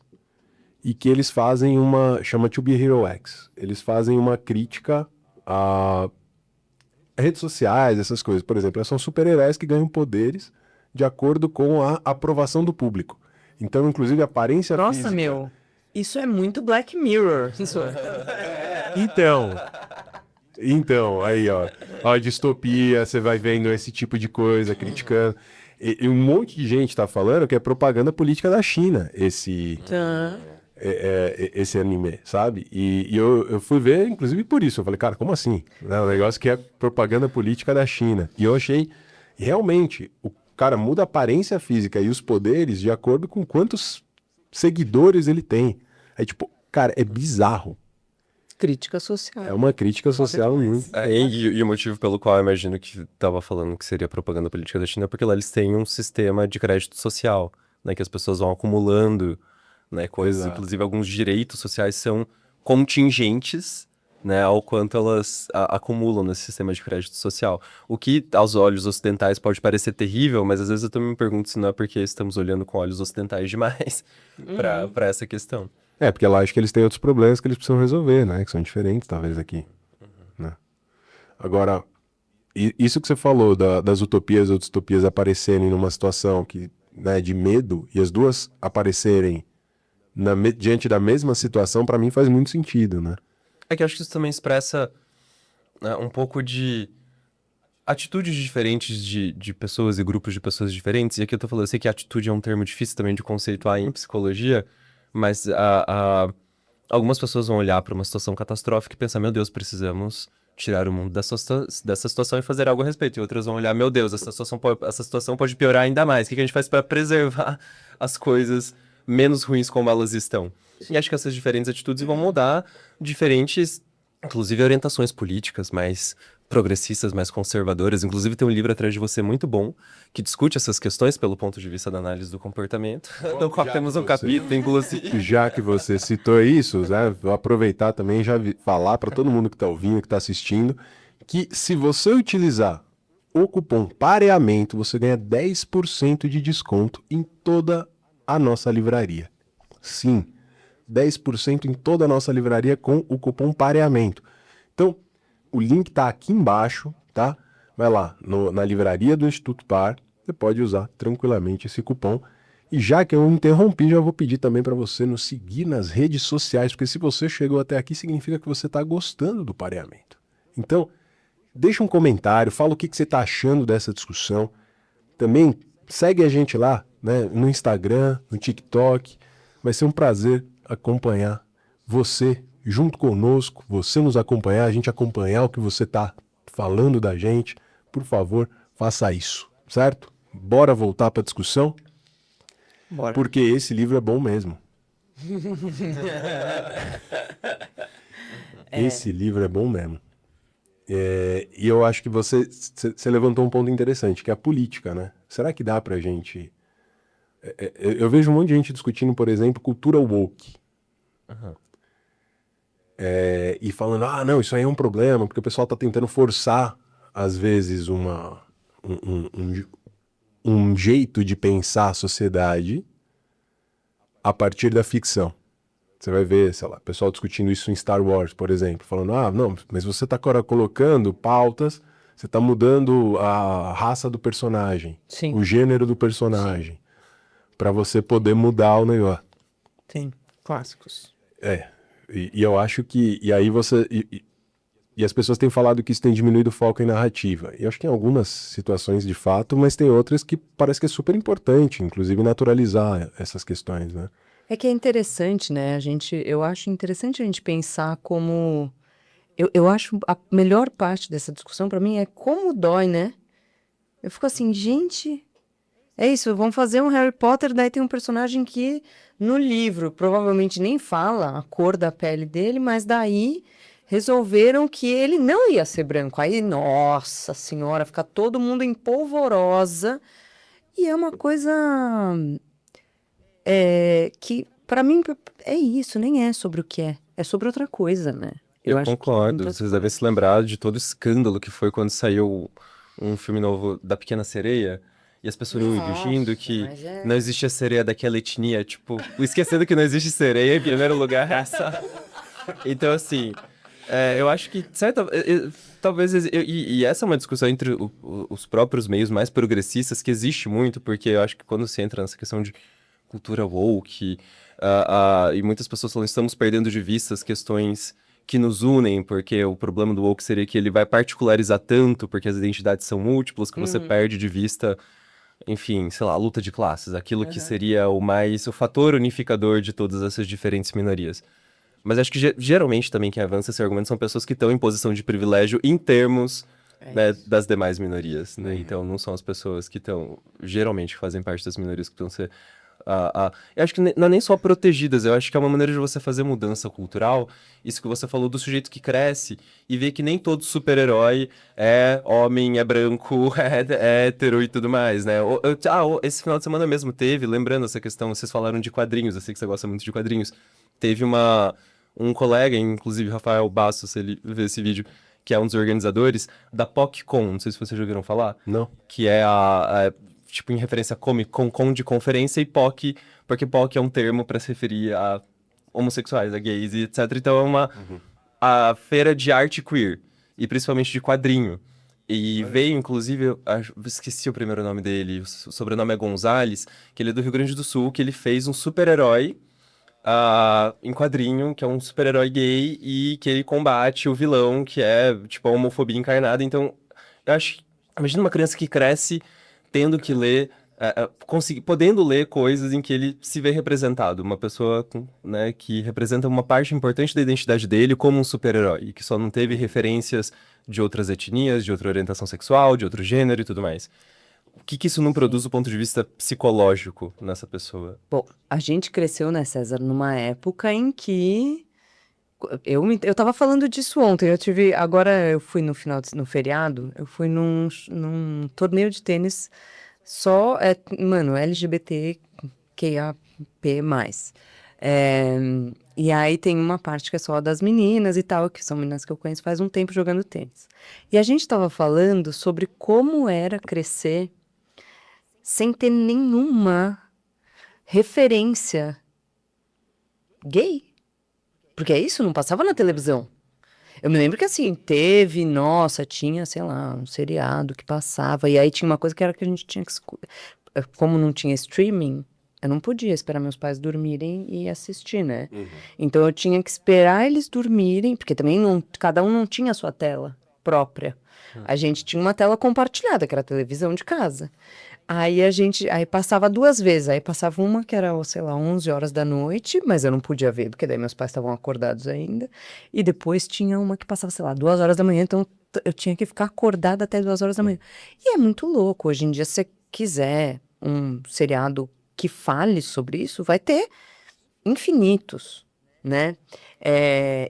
e que eles fazem chama To Be Hero X. Eles fazem uma crítica a redes sociais, essas coisas. Por exemplo, são super-heróis que ganham poderes de acordo com a aprovação do público. Então, inclusive, a aparência Nossa, física... isso é muito Black Mirror. Então, aí, ó, a distopia, você vai vendo esse tipo de coisa, criticando. E um monte de gente tá falando que é propaganda política da China, esse anime, sabe? E eu fui ver, inclusive, por isso. Eu falei, cara, como assim? O negócio que é propaganda política da China. E eu achei, realmente, o cara muda a aparência física e os poderes de acordo com quantos seguidores ele tem. Aí, tipo, cara, é bizarro. Crítica social. É uma crítica social muito... E o motivo pelo qual eu imagino que tava falando que seria propaganda política da China é porque lá eles têm um sistema de crédito social, né? Que as pessoas vão acumulando, né? Coisas, Exato. inclusive alguns direitos sociais são contingentes, né? Ao quanto elas acumulam nesse sistema de crédito social. O que aos olhos ocidentais pode parecer terrível, mas às vezes eu também me pergunto se não é porque estamos olhando com olhos ocidentais demais pra essa questão. Porque lá acho que eles têm outros problemas que eles precisam resolver, né? Que são diferentes, talvez, aqui. Né? Agora, isso que você falou das utopias ou distopias aparecerem numa situação né, de medo e as duas aparecerem diante da mesma situação, pra mim faz muito sentido, né? É que eu acho que isso também expressa, né, um pouco de atitudes diferentes de pessoas e grupos de pessoas diferentes. E aqui eu tô falando, eu sei que atitude é um termo difícil também de conceituar em psicologia, mas algumas pessoas vão olhar para uma situação catastrófica e pensar, meu Deus, precisamos tirar o mundo dessa situação e fazer algo a respeito. E outras vão olhar, meu Deus, essa situação pode piorar ainda mais. O que a gente faz para preservar as coisas menos ruins como elas estão? E acho que essas diferentes atitudes vão mudar diferentes, inclusive, orientações políticas mais progressistas, mais conservadoras. Inclusive, tem um livro atrás de você muito bom que discute essas questões pelo ponto de vista da análise do comportamento. Do qual temos um capítulo, inclusive. Já que você citou isso, né, vou aproveitar também e já falar para todo mundo que está ouvindo, que está assistindo, que se você utilizar o cupom PAREAMENTO, você ganha 10% de desconto em toda a nossa livraria. Sim, 10% em toda a nossa livraria com o cupom PAREAMENTO. Então, o link está aqui embaixo, tá? Vai lá, na livraria do Instituto Par, você pode usar tranquilamente esse cupom. E já que eu interrompi, já vou pedir também para você nos seguir nas redes sociais, porque se você chegou até aqui, significa que você está gostando do pareamento. Então, deixa um comentário, fala o que você está achando dessa discussão. Também segue a gente lá, né, no Instagram, no TikTok. Vai ser um prazer acompanhar você junto conosco, você nos acompanhar, a gente acompanhar o que você está falando da gente. Por favor, faça isso, certo? Bora voltar para a discussão? Bora. Porque esse livro é bom mesmo. Esse livro é bom mesmo. E eu acho que você levantou um ponto interessante, que é a política, né? Será que dá pra gente... eu vejo um monte de gente discutindo, por exemplo, cultura woke. E falando, não, isso aí é um problema, porque o pessoal tá tentando forçar, às vezes, um jeito de pensar a sociedade a partir da ficção. Você vai ver, sei lá, o pessoal discutindo isso em Star Wars, por exemplo, falando, não, mas você tá agora colocando pautas, Você tá mudando a raça do personagem, Sim, o gênero do personagem, para você poder mudar o negócio. sim. Clássicos. E eu acho que. E aí você. E as pessoas têm falado que isso tem diminuído o foco em narrativa. E eu acho que em algumas situações de fato, mas tem outras que parece que é super importante, inclusive naturalizar essas questões, né? É que é interessante, né? Eu acho interessante a gente pensar como. Eu acho a melhor parte dessa discussão para mim é como dói, né? Eu fico assim, gente, é isso, vamos fazer um Harry Potter, daí tem um personagem que no livro provavelmente nem fala a cor da pele dele, mas daí resolveram que ele não ia ser branco. Aí, nossa senhora, fica todo mundo em polvorosa. E é uma coisa que, para mim, é isso, nem é sobre o que é sobre outra coisa, né? Eu Acho que concordo. muitas Vocês devem se lembrar de todo o escândalo que foi quando saiu um filme novo da Pequena Sereia e as pessoas fingindo Nossa, que mas é. não existia sereia daquela etnia, tipo, esquecendo que não existe sereia em primeiro lugar. Então, assim, eu acho que talvez e essa é uma discussão entre os próprios meios mais progressistas que existe muito, porque eu acho que quando se entra nessa questão de cultura woke, e muitas pessoas falam, estamos perdendo de vista as questões que nos unem, porque o problema do woke seria que ele vai particularizar tanto, porque as identidades são múltiplas, que você perde de vista, enfim, sei lá, a luta de classes, aquilo que seria o fator unificador de todas essas diferentes minorias. Mas acho que geralmente também quem avança esse argumento são pessoas que estão em posição de privilégio em termos, né, das demais minorias, né? Então não são as pessoas que estão, geralmente fazem parte das minorias que estão ser eu acho que não é nem só protegidas, eu acho que é uma maneira de você fazer mudança cultural. Isso que você falou do sujeito que cresce e vê que nem todo super-herói é homem, é branco, é hétero e tudo mais, né? Esse final de semana mesmo teve, lembrando essa questão, vocês falaram de quadrinhos, eu sei que você gosta muito de quadrinhos. Teve um colega, inclusive Rafael Bastos, se ele vê esse vídeo, que é um dos organizadores, da PocCon, não sei se vocês já ouviram falar. Não. Que é tipo, em referência a Comic Con de conferência e POC, porque POC é um termo para se referir a homossexuais, a gays e etc. Então é a feira de arte queer, e principalmente de quadrinho. E veio, inclusive, eu esqueci o primeiro nome dele, o sobrenome é Gonzalez, que ele é do Rio Grande do Sul, que ele fez um super-herói em quadrinho, que é um super-herói gay, e que ele combate o vilão, que é, tipo, a homofobia encarnada. Então, eu acho. Imagina uma criança que cresce tendo que ler, podendo ler coisas em que ele se vê representado. Uma pessoa, né, que representa uma parte importante da identidade dele como um super-herói, e que só não teve referências de outras etnias, de outra orientação sexual, de outro gênero e tudo mais. O que isso não produz do ponto de vista psicológico nessa pessoa? Bom, a gente cresceu, né, César, numa época em que eu tava falando disso ontem. Agora eu fui no feriado, eu fui num torneio de tênis só, mano, LGBTQIAP+. É, e aí tem uma parte que é só das meninas e tal, que são meninas que eu conheço faz um tempo jogando tênis. E a gente tava falando sobre como era crescer sem ter nenhuma referência gay. Porque é isso, não passava na televisão. Eu me lembro que assim, tinha, sei lá, um seriado que passava, e aí tinha uma coisa que era que a gente tinha que como não tinha streaming, eu não podia esperar meus pais dormirem e assistir, né? Então eu tinha que esperar eles dormirem, porque também cada um não tinha a sua tela própria. A gente tinha uma tela compartilhada, que era a televisão de casa. Aí passava duas vezes, aí passava uma que era, sei lá, 11 horas da noite, mas eu não podia ver, porque daí meus pais estavam acordados ainda, e depois tinha uma que passava, sei lá, 2 horas da manhã, então eu tinha que ficar acordada até 2 horas da manhã. E é muito louco, hoje em dia, se você quiser um seriado que fale sobre isso, vai ter infinitos, né?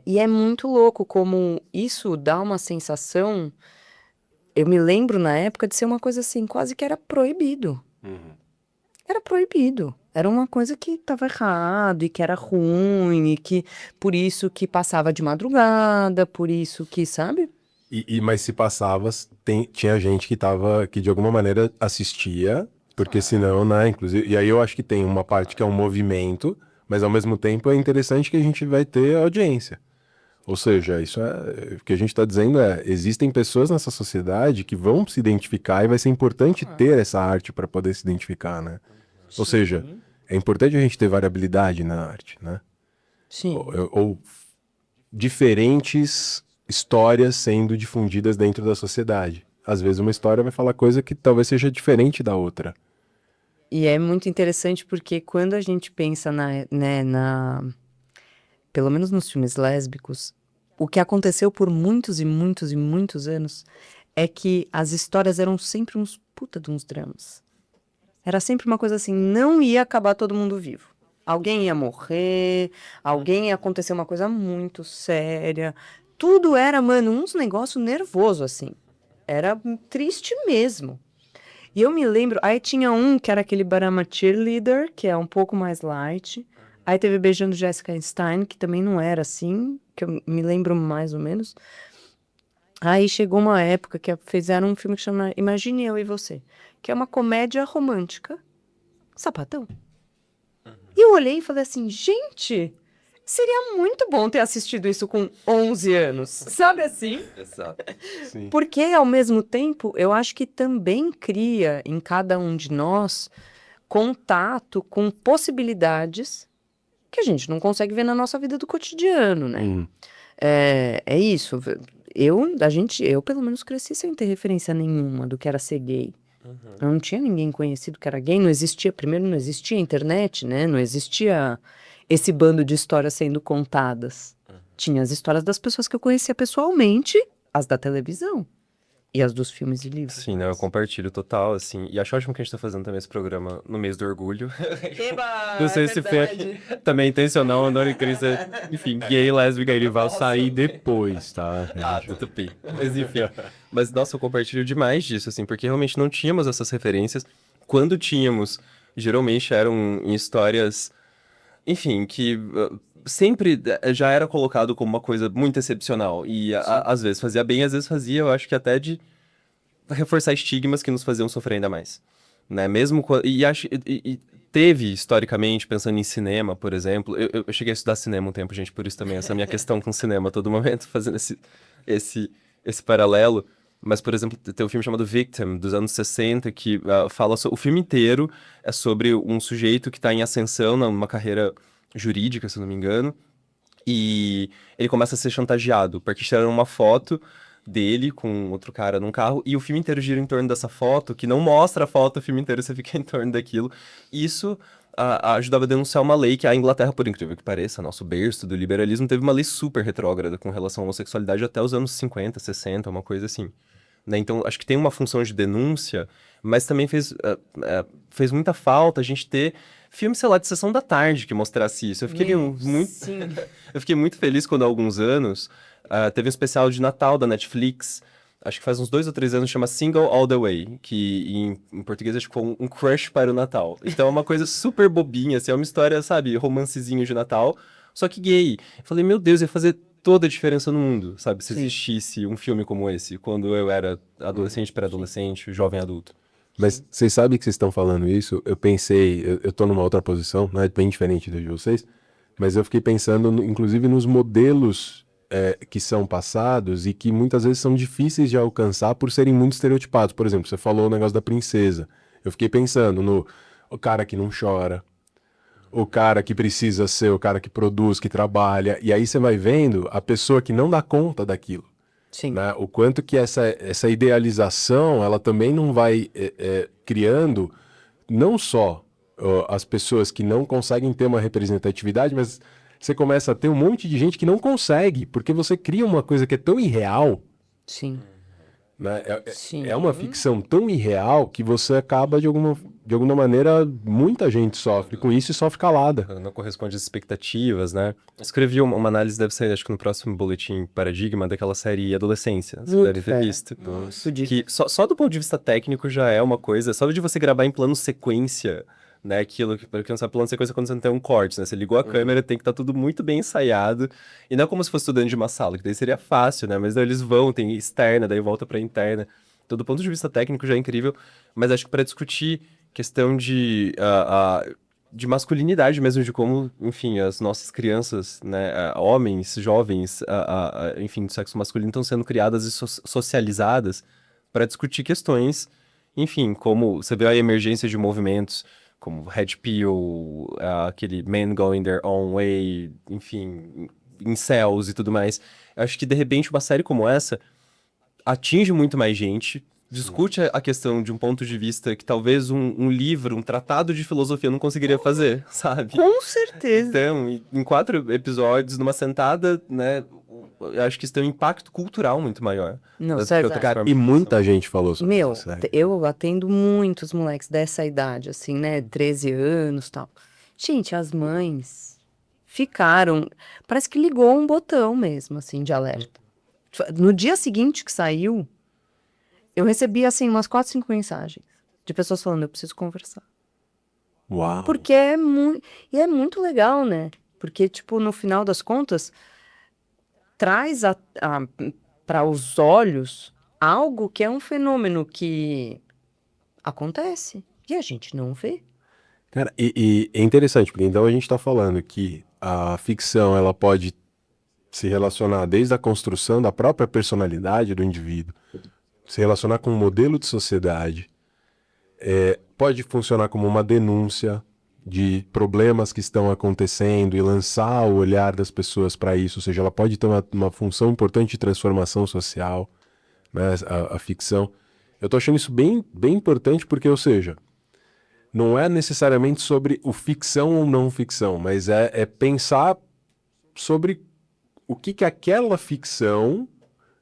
E é muito louco como isso dá uma sensação. Eu me lembro na época de ser uma coisa assim, quase que era proibido. Era proibido. Era uma coisa que estava errado e que era ruim e que por isso que passava de madrugada, por isso que, sabe? Mas se passava, tinha gente que de alguma maneira assistia, porque senão, né, inclusive, e aí eu acho que tem uma parte que é um movimento, mas ao mesmo tempo é interessante que a gente vai ter audiência. Ou seja, isso o que a gente está dizendo existem pessoas nessa sociedade que vão se identificar e vai ser importante ter essa arte para poder se identificar, né? Ou seja, é importante a gente ter variabilidade na arte, né? Sim. Ou diferentes histórias sendo difundidas dentro da sociedade. Às vezes uma história vai falar coisa que talvez seja diferente da outra. E é muito interessante porque quando a gente pensa pelo menos nos filmes lésbicos, o que aconteceu por muitos e muitos e muitos anos é que as histórias eram sempre uns puta de uns dramas. Era sempre uma coisa assim, não ia acabar todo mundo vivo. Alguém ia morrer, alguém ia acontecer uma coisa muito séria. Tudo era, mano, uns negócios nervoso assim. Era triste mesmo. E eu me lembro, aí tinha um que era aquele Barama Cheerleader, que é um pouco mais light. Aí teve Beijando Jessica Einstein, que também não era assim, que eu me lembro mais ou menos. Aí chegou uma época que fizeram um filme que chama Imagine Eu e Você, que é uma comédia romântica, sapatão. E eu olhei e falei assim, gente, seria muito bom ter assistido isso com 11 anos, sabe assim? Exato. Sim. Porque, ao mesmo tempo, eu acho que também cria em cada um de nós contato com possibilidades que a gente não consegue ver na nossa vida do cotidiano, né? É isso. Eu, pelo menos, cresci sem ter referência nenhuma do que era ser gay. Eu não tinha ninguém conhecido que era gay, não existia, primeiro não existia internet, né? Não existia esse bando de histórias sendo contadas. Tinha as histórias das pessoas que eu conhecia pessoalmente, as da televisão e as dos filmes e livros. Sim, né? Eu compartilho total, assim. E acho ótimo que a gente tá fazendo também esse programa no mês do orgulho. Eba, Não sei se foi também intencional, ou não, ele queria ser, enfim, gay, lésbica, ele vai Sair depois, tá? tudo bem. Mas enfim. Mas, nossa, eu compartilho demais disso, assim, porque realmente não tínhamos essas referências. Quando tínhamos, geralmente eram em histórias, enfim, que sempre já era colocado como uma coisa muito excepcional. E às vezes fazia bem, às vezes fazia, eu acho que até de reforçar estigmas que nos faziam sofrer ainda mais, né? Mesmo e teve historicamente, pensando em cinema, por exemplo, eu cheguei a estudar cinema um tempo, gente, por isso também essa minha questão com cinema a todo momento, fazendo esse paralelo. Mas, por exemplo, tem um filme chamado Victim, dos anos 60, que fala o filme inteiro é sobre um sujeito que está em ascensão numa carreira jurídica, se eu não me engano, e ele começa a ser chantageado, porque tiraram uma foto dele com outro cara num carro, e o filme inteiro gira em torno dessa foto, que não mostra a foto, o filme inteiro você fica em torno daquilo. Isso ajudava a denunciar uma lei que a Inglaterra, por incrível que pareça, nosso berço do liberalismo, teve uma lei super retrógrada com relação à homossexualidade até os anos 50, 60, uma coisa assim. Né? Então, acho que tem uma função de denúncia, mas também fez muita falta a gente ter filme, sei lá, de sessão da tarde que mostrasse isso. Eu fiquei Sim. eu fiquei muito feliz quando há alguns anos teve um especial de Natal da Netflix, acho que faz uns 2 ou 3 anos, chama Single All the Way, que em português acho que foi um crush para o Natal. Então é uma coisa super bobinha, assim, é uma história, sabe, romancezinho de Natal, só que gay. Eu falei, meu Deus, ia fazer toda a diferença no mundo, sabe, se Sim. existisse um filme como esse, quando eu era adolescente, pré-adolescente, jovem adulto. Mas vocês sabem que vocês estão falando isso? Eu pensei, eu tô numa outra posição, né, bem diferente da de vocês, mas eu fiquei pensando, inclusive, nos modelos que são passados e que muitas vezes são difíceis de alcançar por serem muito estereotipados. Por exemplo, você falou o negócio da princesa. Eu fiquei pensando no o cara que não chora, o cara que precisa ser o cara que produz, que trabalha, e aí você vai vendo a pessoa que não dá conta daquilo. Sim. Né? O quanto que essa idealização ela também não vai criando não só as pessoas que não conseguem ter uma representatividade, mas você começa a ter um monte de gente que não consegue, porque você cria uma coisa que é tão irreal, Sim. né? Sim. É uma ficção tão irreal que você acaba, de alguma maneira, muita gente sofre com isso e sofre calada. Não corresponde às expectativas, né? Escrevi uma análise, deve sair, acho que no próximo boletim Paradigma, daquela série Adolescência. Você deve ter visto. Que só do ponto de vista técnico já é uma coisa, só de você gravar em plano sequência, né? Aquilo que, para quem não sabe, plano sequência é quando você não tem um corte, né? Você ligou a câmera, tem que estar tudo muito bem ensaiado. E não é como se fosse estudando de uma sala, que daí seria fácil, né? Mas daí eles vão, tem externa, daí volta pra interna. Então, do ponto de vista técnico já é incrível, mas acho que para discutir questão de de masculinidade mesmo, de como, enfim, as nossas crianças, né, homens, jovens, enfim, do sexo masculino estão sendo criadas e socializadas para discutir questões, enfim, como você vê a emergência de movimentos como Red Pill, aquele Men Going Their Own Way, enfim, incels e tudo mais. Eu acho que, de repente, uma série como essa atinge muito mais gente, discute a questão de um ponto de vista que talvez um livro, um tratado de filosofia não conseguiria fazer, sabe? Com certeza. Então, em 4 episódios, numa sentada, né, eu acho que isso tem um impacto cultural muito maior. Não, do que sério. outra Cara, forma e de muita ficção. gente falou sobre Meu, essa série. eu atendo muitos moleques dessa idade, assim, né? 13 anos e tal. Gente, as mães ficaram. Parece que ligou um botão mesmo, assim, de alerta. No dia seguinte que saiu, eu recebi, assim, umas 4, 5 mensagens de pessoas falando: eu preciso conversar. Uau. Porque é muito. E é muito legal, né? Porque, tipo, no final das contas, traz para os olhos algo que é um fenômeno que acontece e a gente não vê. Cara, e é interessante, porque então a gente está falando que a ficção ela pode se relacionar desde a construção da própria personalidade do indivíduo, se relacionar com um modelo de sociedade, pode funcionar como uma denúncia de problemas que estão acontecendo e lançar o olhar das pessoas para isso, ou seja, ela pode ter uma função importante de transformação social, né, a ficção. Eu tô achando isso bem, bem importante porque, ou seja, não é necessariamente sobre o ficção ou não ficção, mas é pensar sobre o que aquela ficção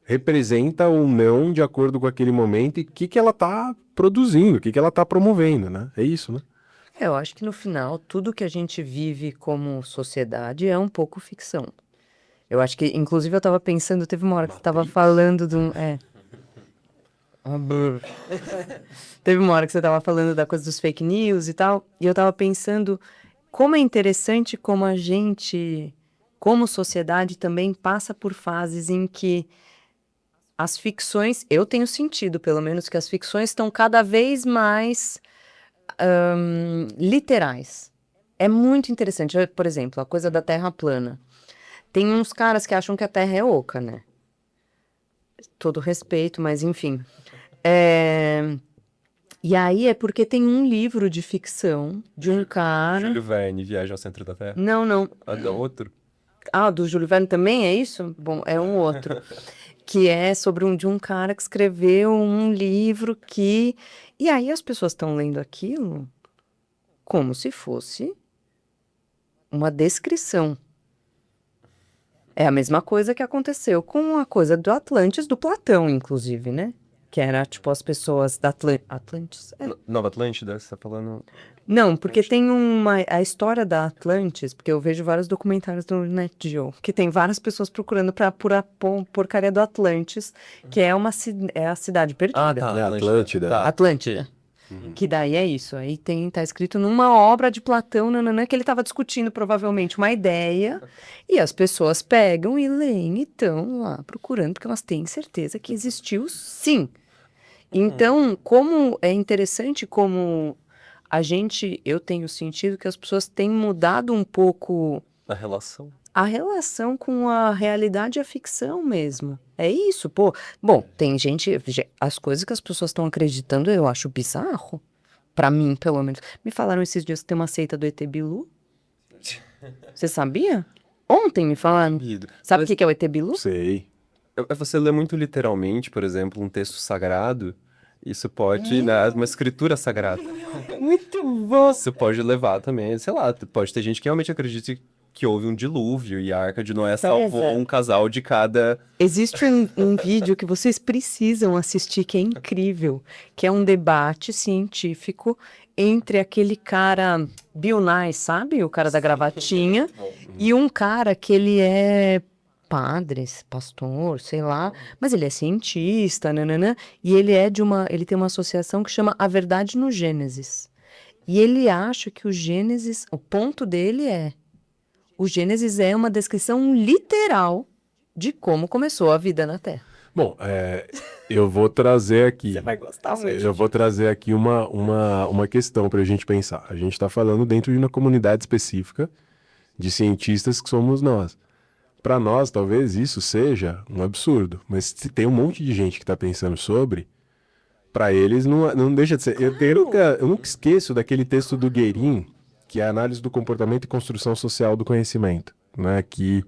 representa ou não de acordo com aquele momento e o que ela está produzindo, o que ela está promovendo, né? É isso, né? Eu acho que no final, tudo que a gente vive como sociedade é um pouco ficção. Eu acho que, inclusive, eu estava pensando, teve uma hora que você estava falando de um. Teve uma hora que você estava falando da coisa dos fake news e tal, e eu estava pensando como é interessante como a gente, como sociedade, também passa por fases em que as ficções, eu tenho sentido, pelo menos, que as ficções estão cada vez mais literais. É muito interessante. Por exemplo, a coisa da Terra plana. Tem uns caras que acham que a Terra é oca, né? Todo respeito, mas enfim. E aí é porque tem um livro de ficção de um cara... Júlio Verne, Viagem ao Centro da Terra. Não, não. Outro. Ah, do Júlio Verne também é isso? Bom, é um outro. Que é sobre de um cara que escreveu um livro que... E aí as pessoas estão lendo aquilo como se fosse uma descrição. É a mesma coisa que aconteceu com a coisa do Atlantis, do Platão, inclusive, né? Que era, tipo, as pessoas da Atlantis. Nova Atlântida, você tá falando... Não, porque tem a história da Atlantis, porque eu vejo vários documentários do Nat Geo, que tem várias pessoas procurando pra apurar porcaria do Atlantis, que é a cidade perdida. É Atlântida. Tá. Atlântida. Que daí é isso. Aí tá escrito numa obra de Platão, nananã, que ele estava discutindo provavelmente uma ideia, e as pessoas pegam e leem e estão lá procurando, porque elas têm certeza que existiu sim. Então, como é interessante como eu tenho sentido que as pessoas têm mudado um pouco A relação. a relação com a realidade e a ficção mesmo. É isso, pô. Bom, tem as coisas que as pessoas estão acreditando eu acho bizarro. Pra mim, pelo menos. Me falaram esses dias que tem uma seita do ET Bilu. Você sabia? Ontem me falaram. Sabe o que é o ET Bilu? Sei. Você lê muito literalmente, por exemplo, um texto sagrado, isso pode, né, uma escritura sagrada. Muito bom. Isso pode levar também, sei lá, pode ter gente que realmente acredita que houve um dilúvio e a Arca de Noé salvou um casal de cada... Existe um vídeo que vocês precisam assistir que é incrível, que é um debate científico entre aquele cara Bill Nye, sabe? O cara da gravatinha, e um cara que ele é padre, pastor, sei lá, mas ele é cientista, nananã, e ele tem uma associação que chama A Verdade no Gênesis. E ele acha que o Gênesis, o ponto dele o Gênesis é uma descrição literal de como começou a vida na Terra. Bom, eu vou trazer aqui. Você vai gostar muito. Eu vou trazer aqui uma questão para a gente pensar. A gente está falando dentro de uma comunidade específica de cientistas que somos nós. Para nós, talvez isso seja um absurdo, mas se tem um monte de gente que está pensando sobre, para eles não deixa de ser. Eu nunca esqueço daquele texto do Guérin, que é a análise do comportamento e construção social do conhecimento, né? Que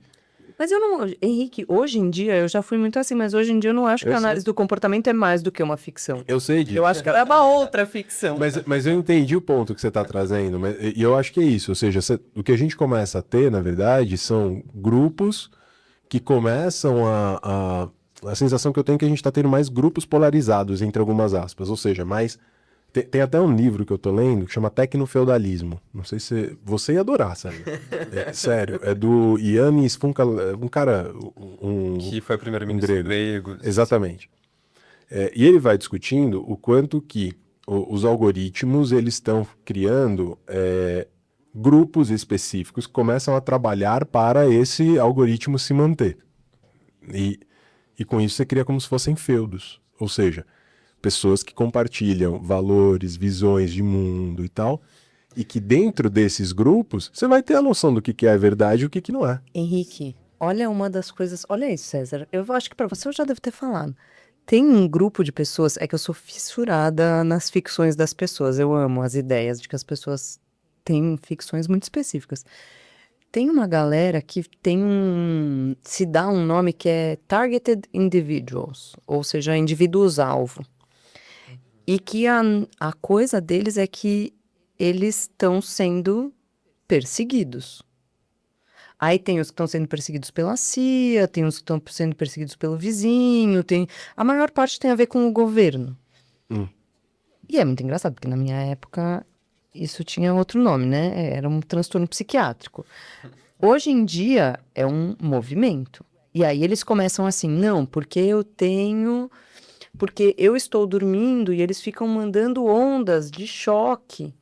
Mas eu não, Henrique, hoje em dia, eu já fui muito assim, mas hoje em dia eu não acho que Eu a análise do comportamento é mais do que uma ficção. eu sei disso. Eu acho que é uma outra ficção. Mas eu entendi o ponto que você está trazendo, e eu acho que é isso. Ou seja, o que a gente começa a ter, na verdade, são grupos que começam a sensação que eu tenho é que a gente está tendo mais grupos polarizados, entre algumas aspas. Ou seja, mais. Tem até um livro que eu tô lendo que chama Tecnofeudalismo. Não sei se você ia adorar, sabe? Sério, é do Yannis Funkala, um cara, Que foi primeiro-ministro grego. Exatamente. E ele vai discutindo o quanto que os algoritmos eles estão criando grupos específicos que começam a trabalhar para esse algoritmo se manter. E com isso você cria como se fossem feudos. Ou seja, pessoas que compartilham valores, visões de mundo e tal, e que dentro desses grupos você vai ter a noção do que é verdade e o que não é. Henrique, olha uma das coisas. Olha isso, César. Eu acho que para você eu já devo ter falado. Tem um grupo de pessoas. É que eu sou fissurada nas ficções das pessoas. Eu amo as ideias de que as pessoas têm ficções muito específicas. Tem uma galera que se dá um nome que é Targeted Individuals, ou seja, indivíduos-alvo. E que a coisa deles é que eles estão sendo perseguidos. Aí tem os que estão sendo perseguidos pela CIA, tem os que estão sendo perseguidos pelo vizinho, a maior parte tem a ver com o governo. E é muito engraçado, porque na minha época isso tinha outro nome, né? Era um transtorno psiquiátrico. Hoje em dia é um movimento. E aí eles começam assim, não, porque eu estou dormindo e eles ficam mandando ondas de choque.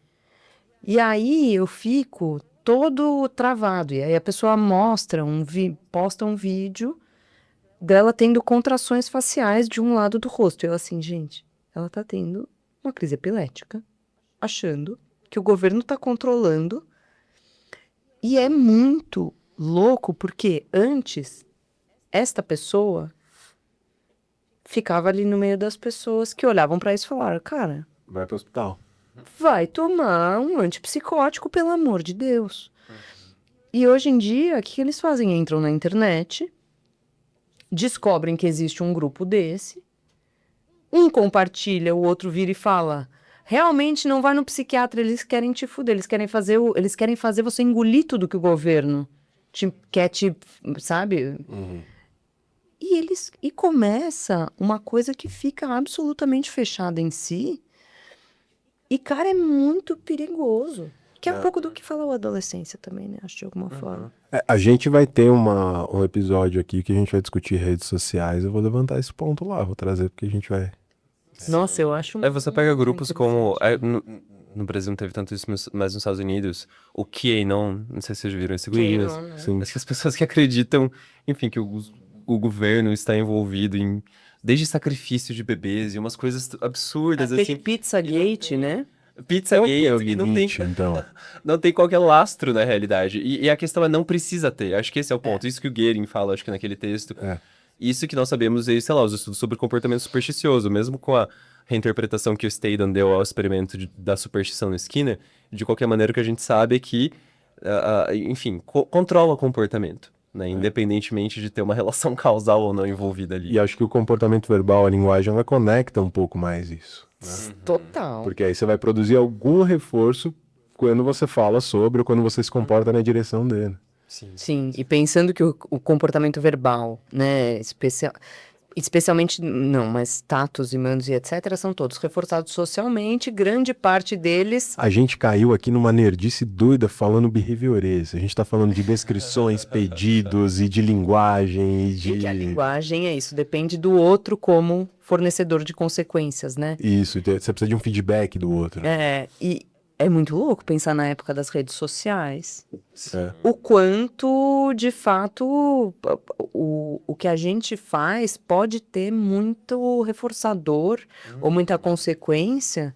E aí eu fico todo travado. E aí a pessoa posta um vídeo dela tendo contrações faciais de um lado do rosto. Eu assim, gente, ela tá tendo uma crise epilética, achando que o governo tá controlando. E é muito louco, porque antes, esta pessoa ficava ali no meio das pessoas que olhavam para isso e falaram, cara, Vai para o hospital. vai tomar um antipsicótico, pelo amor de Deus. E hoje em dia, o que eles fazem? Entram na internet, descobrem que existe um grupo desse, um compartilha, o outro vira e fala, realmente não vai no psiquiatra, eles querem te fuder, eles querem fazer você engolir tudo que o governo quer sabe? E começa uma coisa que fica absolutamente fechada em si. E, cara, é muito perigoso. Que é um pouco do que fala a adolescência também, né? Acho, de alguma forma. A gente vai ter um episódio aqui que a gente vai discutir redes sociais. Eu vou levantar esse ponto lá, vou trazer porque a gente vai... Nossa, eu acho... Você pega grupos como... no Brasil não teve tanto isso, mas nos Estados Unidos, o QAnon, não sei se vocês viram esse gurinas. QAnon, né? Sim. Mas que as pessoas que acreditam, enfim, que o governo está envolvido em... Desde sacrifício de bebês e umas coisas absurdas, assim. Pizzagate, né? Pizzagate, que não tem... então. Não tem qualquer lastro na realidade. E a questão é, não precisa ter. Acho que esse é o ponto. Isso que o Guérin fala, acho que naquele texto. Isso que nós sabemos é, sei lá, os estudos sobre comportamento supersticioso. Mesmo com a reinterpretação que o Staden deu ao experimento da superstição no Skinner, de qualquer maneira o que a gente sabe é que, enfim, controla o comportamento. Né? Independentemente de ter uma relação causal ou não envolvida ali. E acho que o comportamento verbal, a linguagem, ela conecta um pouco mais isso. Né? Total. Porque aí você vai produzir algum reforço quando você fala sobre ou quando você se comporta na direção dele. Sim, e pensando que o comportamento verbal, né, especialmente, não, mas tatos, imandos e etc., são todos reforçados socialmente, grande parte deles... A gente caiu aqui numa nerdice doida falando behaviorês. A gente tá falando de descrições, pedidos e de linguagem e de... E que a linguagem é isso, depende do outro como fornecedor de consequências, né? Isso, você precisa de um feedback do outro. É muito louco pensar na época das redes sociais. É. O quanto, de fato, o que a gente faz pode ter muito reforçador ou muita consequência.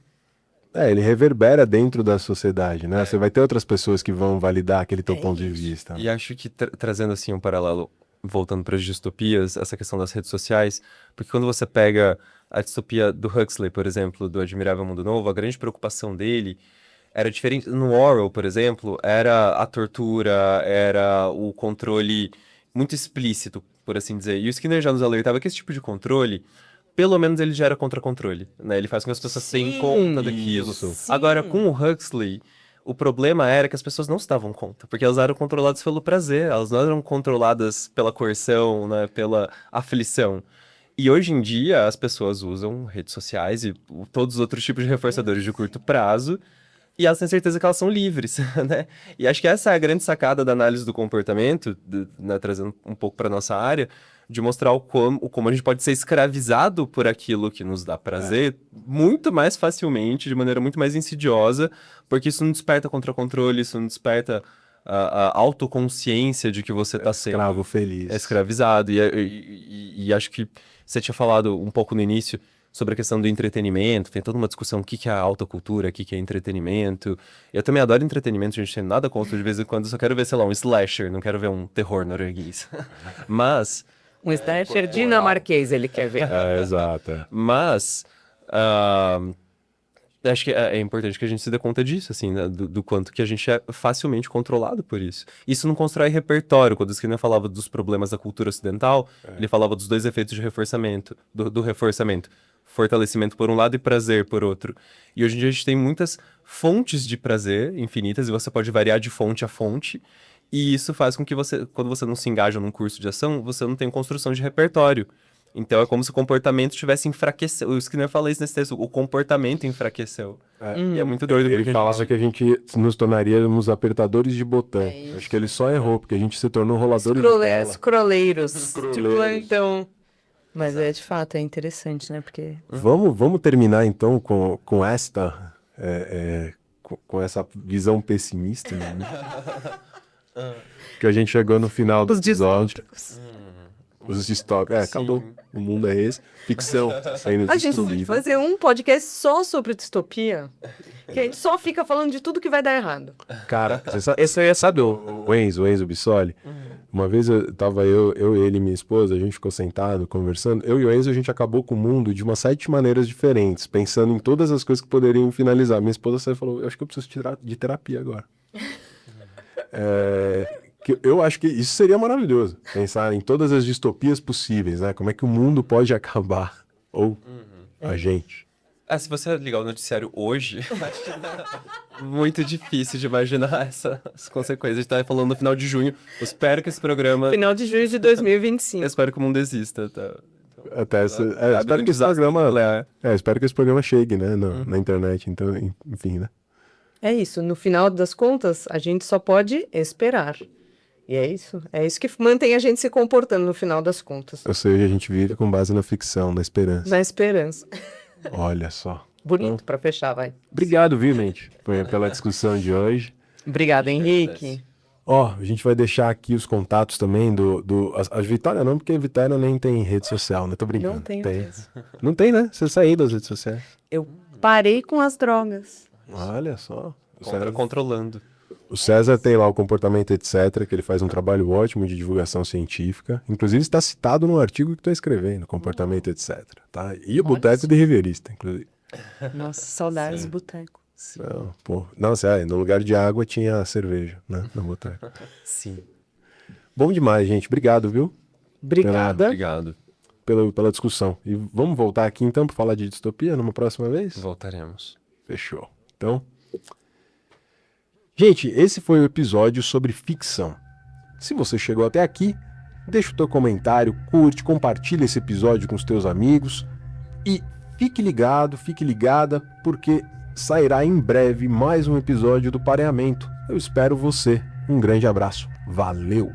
Ele reverbera dentro da sociedade, né? Você vai ter outras pessoas que vão validar aquele teu ponto de vista. E acho que trazendo assim um paralelo, voltando para as distopias, essa questão das redes sociais, porque quando você pega a distopia do Huxley, por exemplo, do Admirável Mundo Novo, a grande preocupação dele era diferente. No Orwell, por exemplo, era a tortura, era o controle muito explícito, por assim dizer. E o Skinner já nos alertava que esse tipo de controle, pelo menos ele já era contra-controle, né? Ele faz com que as pessoas tenham conta daquilo. Isso. Agora, com o Huxley, o problema era que as pessoas não se davam conta, porque elas eram controladas pelo prazer, elas não eram controladas pela coerção, né, pela aflição. E hoje em dia, as pessoas usam redes sociais e todos os outros tipos de reforçadores de curto prazo, e elas têm certeza que elas são livres, né? E acho que essa é a grande sacada da análise do comportamento, né, trazendo um pouco para nossa área, de mostrar como a gente pode ser escravizado por aquilo que nos dá prazer muito mais facilmente, de maneira muito mais insidiosa, porque isso não desperta contra-controle, isso não desperta a autoconsciência de que você está sendo Escravo feliz. escravizado. E acho que você tinha falado um pouco no início sobre a questão do entretenimento, tem toda uma discussão o que é a alta cultura, o que é entretenimento. Eu também adoro entretenimento, a gente tem nada contra, de vez em quando eu só quero ver, sei lá, um slasher, não quero ver um terror norueguês. Mas... Um slasher dinamarquês ele quer ver. Exato. Mas, acho que é importante que a gente se dê conta disso, assim, né? Do quanto que a gente é facilmente controlado por isso. Isso não constrói repertório. Quando o Skinner falava dos problemas da cultura ocidental, ele falava dos dois efeitos de reforçamento, do reforçamento. Fortalecimento por um lado e prazer por outro. E hoje em dia a gente tem muitas fontes de prazer infinitas, e você pode variar de fonte a fonte. E isso faz com que você, quando você não se engaja num curso de ação, você não tem construção de repertório. Então é como se o comportamento tivesse enfraquecido. O Skinner fala isso nesse texto, o comportamento enfraqueceu. E é muito doido. Ele falava que a gente nos tornaríamos apertadores de botão. isso. Acho que ele só errou, porque a gente se tornou roladores de bola. Scrolleiros. De plantão. Mas de fato, é interessante, né? Porque... Vamos terminar então com esta... com essa visão pessimista, né? Que a gente chegou no final do episódio. Os distópicos. Acabou. O mundo é esse. Ficção. Saindo A gente pode fazer um podcast só sobre distopia. Que a gente só fica falando de tudo que vai dar errado. Cara, esse aí sabe o Enzo Bissoli? Uma vez eu, ele e minha esposa, a gente ficou sentado, conversando. Eu e o Enzo, a gente acabou com o mundo de umas 7 maneiras diferentes, pensando em todas as coisas que poderiam finalizar. Minha esposa saiu e falou, eu acho que eu preciso de terapia agora. Que eu acho que isso seria maravilhoso, pensar em todas as distopias possíveis, né? Como é que o mundo pode acabar, ou a gente. Se você ligar o noticiário hoje, acho que muito difícil de imaginar essas consequências. A gente tá falando no final de junho. Eu espero que esse programa... Final de junho de 2025. Eu espero que o mundo exista, tá? Espero que esse programa... espero que esse programa chegue, né? Na internet, então, enfim, né? É isso, no final das contas, a gente só pode esperar. E é isso que mantém a gente se comportando no final das contas. Ou seja, a gente vive com base na ficção, na esperança. Na esperança. Olha só. Bonito pra fechar, vai. Obrigado, viu, Mente, pela discussão de hoje. Obrigada, Henrique. A gente vai deixar aqui os contatos também a Vitória não, porque a Vitória nem tem rede social, né? Tô brincando. Não tem. Não tem, né? Você saiu das redes sociais. Eu parei com as drogas. Olha só. Controlando. O César tem lá o Comportamento Etc, que ele faz um trabalho ótimo de divulgação científica. Inclusive está citado no artigo que estou escrevendo, Comportamento Etc. Tá? E o Boteco de Riverista, inclusive. Nossa, saudades do boteco. No lugar de água tinha cerveja, né? No boteco. Sim. Bom demais, gente. Obrigado, viu? Obrigada. Obrigado. Pela discussão. E vamos voltar aqui então para falar de distopia numa próxima vez? Voltaremos. Fechou. Então... Gente, esse foi o episódio sobre ficção. Se você chegou até aqui, deixa o teu comentário, curte, compartilha esse episódio com os teus amigos e fique ligado, fique ligada, porque sairá em breve mais um episódio do Pareamento. Eu espero você. Um grande abraço. Valeu!